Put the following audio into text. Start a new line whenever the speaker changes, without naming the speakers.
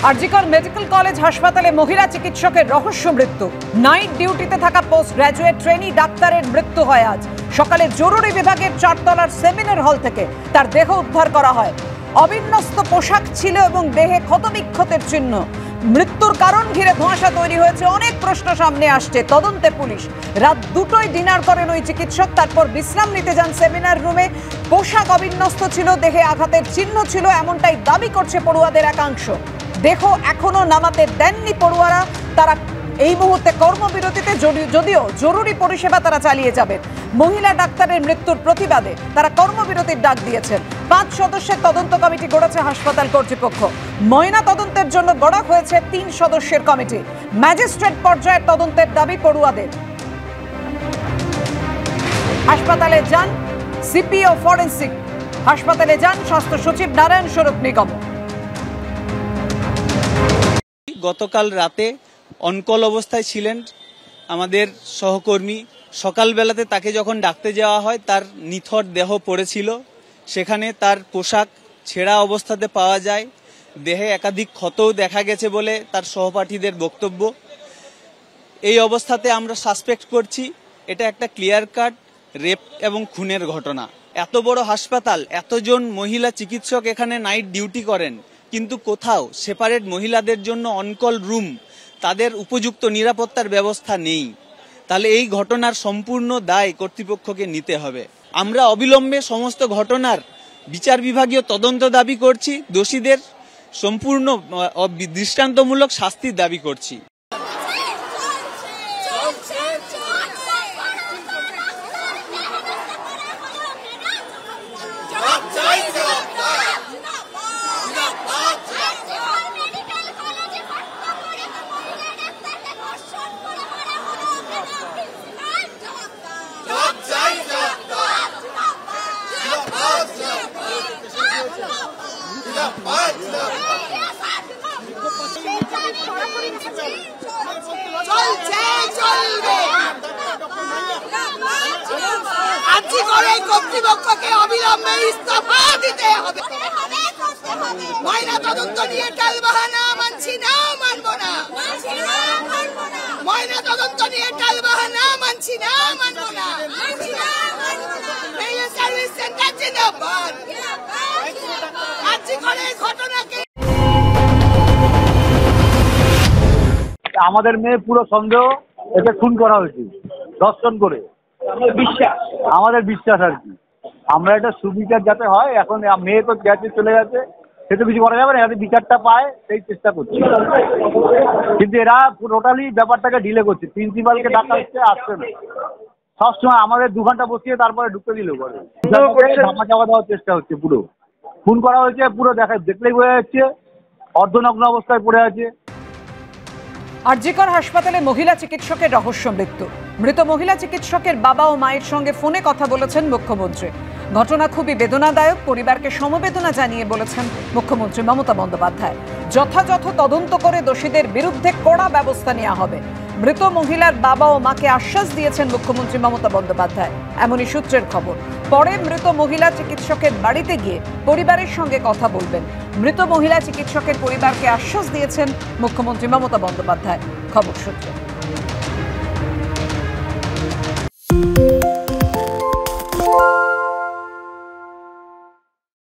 RG Kar medical college হাসপাতালে মহিলা চিকিৎসকের রহস্য মৃত্যু। নাইট ডিউটিতে থাকা পোস্ট গ্র্যাজুয়েট ট্রেনি ডাক্তারের মৃত্যু হয় আজ সকালে। জরুরি বিভাগের 4 তলার সেমিনার হল থেকে তার দেহ উদ্ধার করা হয়। অবিন্যস্ত পোশাক ছিল এবং দেহে ক্ষতবিক্ষতের চিহ্ন। মৃত্যুর কারণ ঘিরে ধোঁয়াশা তৈরি হয়েছে, অনেক প্রশ্ন সামনে আসছে। তদন্তে পুলিশ। রাত 2টোয় ডিনার করেন ওই চিকিৎসক, তারপর বিশ্রাম নিতে যান সেমিনার রুমে। পোশাক অবিন্যস্ত ছিল, দেহে আঘাতের চিহ্ন ছিল, এমনটাই দাবি করছে পড়ুয়াদের একাংশ। দেহ এখনো নামাতে দেননি পড়ুয়ারা। তারা এই মুহূর্তে কর্মবিরতিতে, যদিও জরুরি পরিষেবা তারা চালিয়ে যাবেন। মহিলা ডাক্তারের মৃত্যুর প্রতিবাদে তারা কর্মবিরতির ডাক দিয়েছেন। 5 সদস্যের তদন্ত কমিটি গড়েছে হাসপাতাল কর্তৃপক্ষ। ময়না তদন্তের জন্য গড়া হয়েছে 3 সদস্যের কমিটি। ম্যাজিস্ট্রেট পর্যায়ের তদন্তের দাবি পড়ুয়াদের। হাসপাতালে যান সিপিও ফরেন্সিক, হাসপাতালে যান স্বাস্থ্য সচিব নারায়ণ স্বরূপ নিগম।
গতকাল রাতে অনকল অবস্থায় ছিলেন আমাদের সহকর্মী। সকালবেলাতে তাকে যখন ডাকতে যাওয়া হয় তার নিথর দেহ পড়েছিল। সেখানে তার পোশাক ছেঁড়া অবস্থাতে পাওয়া যায়। দেহে একাধিক ক্ষতও দেখা গেছে বলে তার সহপাঠীদের বক্তব্য। এই অবস্থাতে আমরা সাসপেক্ট করছি এটা একটা ক্লিয়ার কাট রেপ এবং খুনের ঘটনা। এত বড় হাসপাতাল, এতজন মহিলা চিকিৎসক এখানে নাইট ডিউটি করেন, কিন্তু কোথাও সেপারেট মহিলাদের জন্য অনকল রুম, তাদের উপযুক্ত নিরাপত্তার ব্যবস্থা নেই। তাহলে এই ঘটনার সম্পূর্ণ দায় কর্তৃপক্ষকে নিতে হবে। আমরা অবিলম্বে সমস্ত ঘটনার বিচার বিভাগীয় তদন্ত দাবি করছি, দোষীদের সম্পূর্ণ দৃষ্টান্তমূলক শাস্তির দাবি করছি।
কর্তৃপক্ষকে অবিলম্বে ইস্তফা দিতে হবে। ময়না তদন্ত নিয়ে টালবাহানা মানছি না, মানবো না। ময়না তদন্ত নিয়ে টালবাহানা মানছি না, মানবো না। সার্ভিস সেন্টার জিন্দাবাদ। ঘটনাকে
আমাদের মেয়ে পুরো সন্দেহ এতে খুন করা হয়েছে দর্শন করে। আমাদের বিশ্বাস আর কি, আমরা এটা সুবিচার যাতে হয়। এখন মেয়ে তো গেছে, চলে গেছে, সে তো কিছু করা যাবে না। যাতে বিচারটা পায় সেই চেষ্টা করছি, কিন্তু এরা টোটালি ব্যাপারটাকে ডিলে করছে। প্রিন্সিপালকে ডাকা হচ্ছে, আসছে না। সবসময় আমাদের 2 ঘন্টা বসিয়ে তারপরে ঢুকতে দিল করে ধামা চাপা দেওয়ার চেষ্টা হচ্ছে। পুরো খুন করা হয়েছে, পুরো দেখলেই বোঝা যাচ্ছে অর্ধনগ্ন অবস্থায় পড়ে আছে।
আরজিকর হাসপাতালে মহিলা চিকিৎসকের রহস্য মৃত্যু। মৃত মহিলা চিকিৎসকের বাবা ও মায়ের সঙ্গে ফোনে কথা বলেছেন মুখ্যমন্ত্রী। ঘটনা খুবই বেদনাদায়ক, পরিবারকে সমবেদনা জানিয়ে বলেছেন মুখ্যমন্ত্রী মমতা বন্দ্যোপাধ্যায়। যথাযথ তদন্ত করে দোষীদের বিরুদ্ধে কড়া ব্যবস্থা নেওয়া হবে। মৃত মহিলার বাবা ও মাকে আশ্বাস দিয়েছেন মুখ্যমন্ত্রী মমতা বন্দ্যোপাধ্যায়, এমনই সূত্রের খবর। পরে মৃত মহিলা চিকিৎসকের বাড়িতে গিয়ে পরিবারের সঙ্গে কথা বলবেন। মৃত মহিলা চিকিৎসকের পরিবারকে আশ্বাস দিয়েছেন মুখ্যমন্ত্রী মমতা বন্দ্যোপাধ্যায়, খবর সূত্রে।